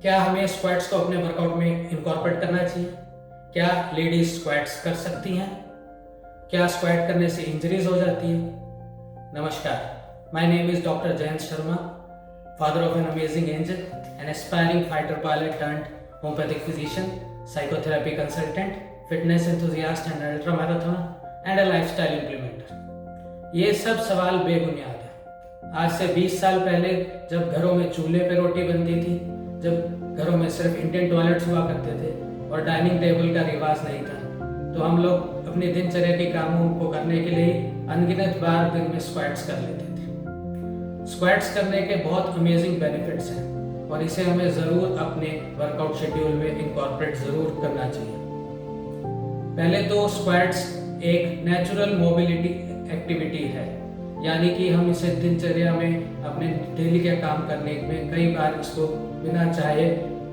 क्या हमें स्क्वाट्स को अपने वर्कआउट में इनकॉर्पोरेट करना चाहिए? क्या लेडीज स्क्वाट्स कर सकती हैं? क्या स्क्वाट करने से इंजरीज हो जाती है? नमस्कार, my name is doctor Jayant Sharma, father of an amazing angel, an aspiring fighter pilot turned homeopathic physician, psychotherapy consultant, fitness enthusiast and ultra marathon and a lifestyle implementer. ये सब सवाल बेबुनियाद है। आज से 20 साल पहले जब घरों में चूल्हे पे रोटी बनती थी, जब घरों में सिर्फ इंडियन टॉयलेट्स हुआ करते थे और डाइनिंग टेबल का रिवाज नहीं था, तो हम लोग अपने दिनचर्या के कामों को करने के लिए अनगिनत बार दिन में स्क्वाट्स कर लेते थे। स्क्वाट्स करने के बहुत अमेजिंग बेनिफिट्स हैं और इसे हमें ज़रूर अपने वर्कआउट शेड्यूल में इनकॉर्पोरेट ज़रूर करना चाहिए। पहले तो स्क्वाट्स एक नेचुरल मोबिलिटी एक्टिविटी है, यानी कि हम इसे दिनचर्या में अपने डेली के काम करने में कई बार इसको बिना चाहे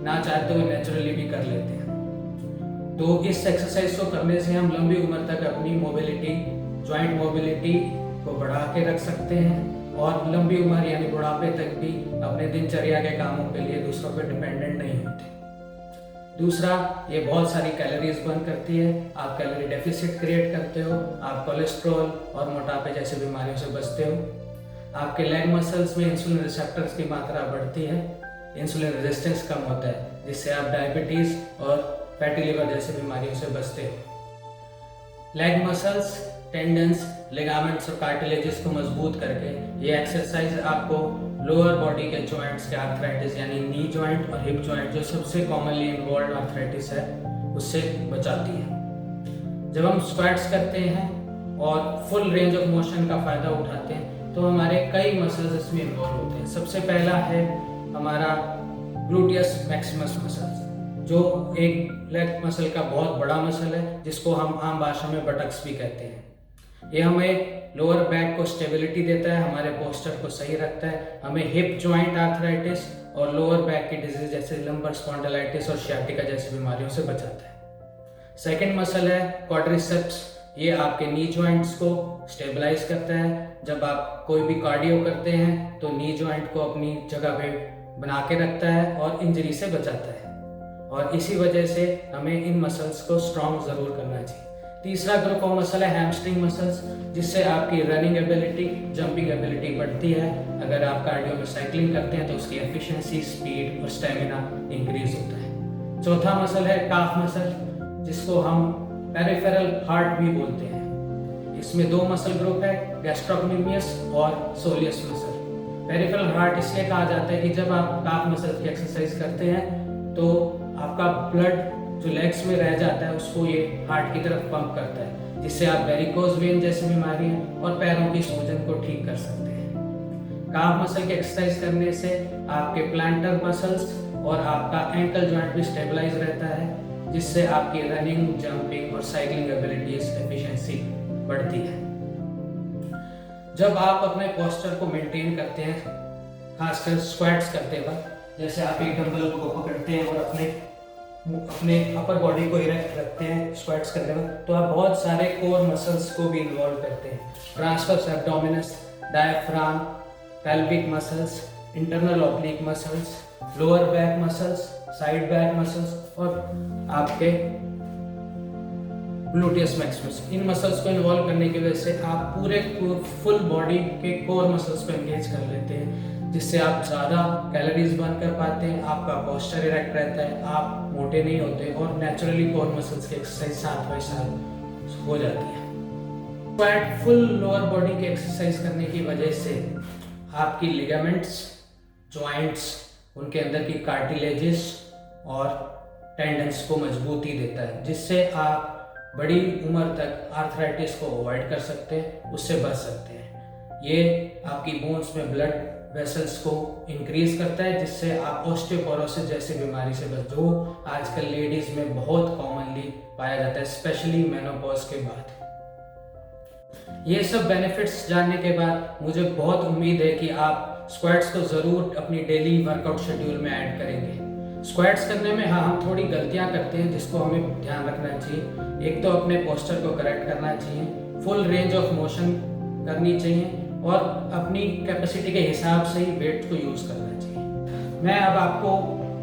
ना चाहते हुए नेचुरली भी कर लेते हैं। तो इस एक्सरसाइज को करने से हम लंबी उम्र तक अपनी मोबिलिटी, जॉइंट मोबिलिटी को बढ़ा के रख सकते हैं और लंबी उम्र यानी बुढ़ापे तक भी अपने दिनचर्या के कामों के लिए दूसरों पर डिपेंडेंट नहीं होते। दूसरा, ये बहुत सारी कैलोरीज बर्न करती है। आप कैलोरी डेफिसिट क्रिएट करते हो, आप कोलेस्ट्रॉल और मोटापे जैसी बीमारियों से बचते हो। आपके लेग मसल्स में इंसुलिन रिसेप्टर्स की मात्रा बढ़ती है, इंसुलिन रेजिस्टेंस कम होता है, जिससे आप डायबिटीज और फैटी लिवर जैसी बीमारियों से बचते हो। लेग मसल्स, टेंडन्स, लिगामेंट्स और कार्टिलेजेस को मजबूत करके ये एक्सरसाइज आपको लोअर बॉडी के जॉइंट्स के आर्थराइटिस यानी नी जॉइंट और हिप जॉइंट, जो सबसे कॉमनली इन्वॉल्व आर्थराइटिस है, उससे बचाती है। जब हम स्क्वाट्स करते हैं और फुल रेंज ऑफ मोशन का फायदा उठाते हैं तो हमारे कई मसल्स इसमें इन्वॉल्व होते हैं। सबसे पहला है हमारा ग्लूटियस मैक्सिमस मसल्स, जो एक लेग मसल का बहुत बड़ा मसल है, जिसको हम आम भाषा में बटक्स भी कहते हैं। ये हमें लोअर बैक को स्टेबिलिटी देता है, हमारे पोस्चर को सही रखता है, हमें हिप जॉइंट आर्थराइटिस और लोअर बैक की डिजीज जैसे लंबर स्पॉन्डिलाइटिस और शियाटिका जैसी बीमारियों से बचाता है। सेकंड मसल है क्वाड्रिसेप्स। ये आपके नी जॉइंट्स को स्टेबलाइज करता है। जब आप कोई भी कार्डियो करते हैं तो नी जॉइंट को अपनी जगह पे बना के रखता है और इंजरी से बचाता है, और इसी वजह से हमें इन मसल्स को स्ट्रॉन्ग जरूर करना चाहिए। तीसरा ग्रुप ऑफ मसल है हैमस्ट्रिंग मसल्स, जिससे आपकी रनिंग एबिलिटी, जंपिंग एबिलिटी बढ़ती है। अगर आप कार्डियो में साइकिलिंग करते हैं तो उसकी एफिशिएंसी, स्पीड और स्टेमिना इंक्रीज होता है। चौथा मसल है काफ मसल, जिसको हम पेरिफेरल हार्ट भी बोलते हैं। इसमें दो मसल ग्रुप है, गैस्ट्रोक्नेमियस और सोलियस मसल। पेरिफेरल हार्ट इसलिए कहा जाता है कि जब आप काफ मसल की एक्सरसाइज करते हैं तो आपका ब्लड जो लेग्स में रह जाता है उसको ये हार्ट की तरफ पंप करता है, जिससे आप वेरिकोज वेन जैसी बीमारियां और पैरों की सूजन को ठीक कर सकते हैं। काफ मसल की एक्सरसाइज करने से आपके प्लांटर मसल्स और आपका एंकल जॉइंट भी स्टेबलाइज रहता है, जिससे आपकी रनिंग, जंपिंग और साइकिलिंग एबिलिटीज एफिशिएंसी बढ़ती है। जब आप अपने पोस्चर को मेंटेन करते हैं, खासकर स्क्वाट्स करते वक्त, जैसे आप एक डंबल को पकड़ते हैं और अपने अपर बॉडी को इरेक्ट रखते हैं स्क्वाट्स करते वक्त, तो आप बहुत सारे कोर मसल्स को भी इन्वॉल्व करते हैं। Transverse abdominis, diaphragm, pelvic muscles, internal oblique muscles, lower back muscles, side back muscles और आपके ग्लूटियस मैक्सिमस। इन मसल्स को इन्वॉल्व करने की वजह से आप पूरे फुल बॉडी के कोर मसल्स को एंगेज कर लेते हैं, जिससे आप ज़्यादा कैलोरीज बर्न कर पाते हैं, आपका पोस्चर इरेक्ट रहता है, आप मोटे नहीं होते और नेचुरली कोर मसल्स की एक्सरसाइज साथ बाई साथ हो जाती है। स्क्वाट फुल लोअर बॉडी की एक्सरसाइज करने की वजह से आपकी लिगामेंट्स, जॉइंट्स, उनके अंदर की कार्टिलेजेस और टेंडन्स को मजबूती देता है, जिससे आप बड़ी उम्र तक आर्थराइटिस को अवॉइड कर सकते हैं, उससे बच सकते हैं। ये आपकी बोन्स में ब्लड वेसल्स को इंक्रीज करता है, जिससे आप ऑस्टियोपोरोसिस जैसी बीमारी से बच, जो आजकल लेडीज में बहुत कॉमनली पाया जाता है, स्पेशली मेनोपॉज के बाद। ये सब बेनिफिट्स जानने के बाद मुझे बहुत उम्मीद है कि आप स्क्वाट्स को ज़रूर अपनी डेली वर्कआउट शेड्यूल में ऐड करेंगे। स्क्वाट्स करने में हम थोड़ी गलतियां करते हैं, जिसको हमें ध्यान रखना चाहिए। एक तो अपने पोस्चर को करेक्ट करना चाहिए, फुल रेंज ऑफ मोशन करनी चाहिए और अपनी कैपेसिटी के हिसाब से ही वेट को यूज करना चाहिए। मैं अब आपको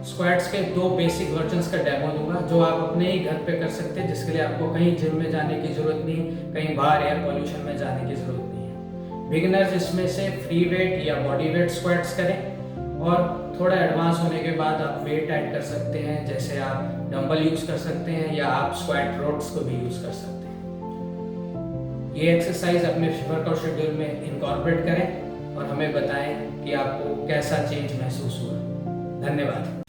स्क्वाट्स के 2 बेसिक वर्जन्स का डेमो दूंगा जो आप अपने ही घर पे कर सकते हैं, जिसके लिए आपको कहीं जिम में जाने की ज़रूरत नहीं है, कहीं बाहर एयर पॉल्यूशन में जाने की ज़रूरत नहीं है। बिगिनर्स इसमें से फ्री वेट या बॉडी वेट स्क्वाट्स करें और थोड़ा एडवांस होने के बाद आप वेट ऐड कर सकते हैं, जैसे आप डंबल यूज़ कर सकते हैं या आप स्क्वाट रोड्स को भी यूज़ कर सकते हैं। ये एक्सरसाइज अपने वर्कआउट शेड्यूल में इनकॉर्पोरेट करें और हमें बताएं कि आपको कैसा चेंज महसूस हुआ। धन्यवाद।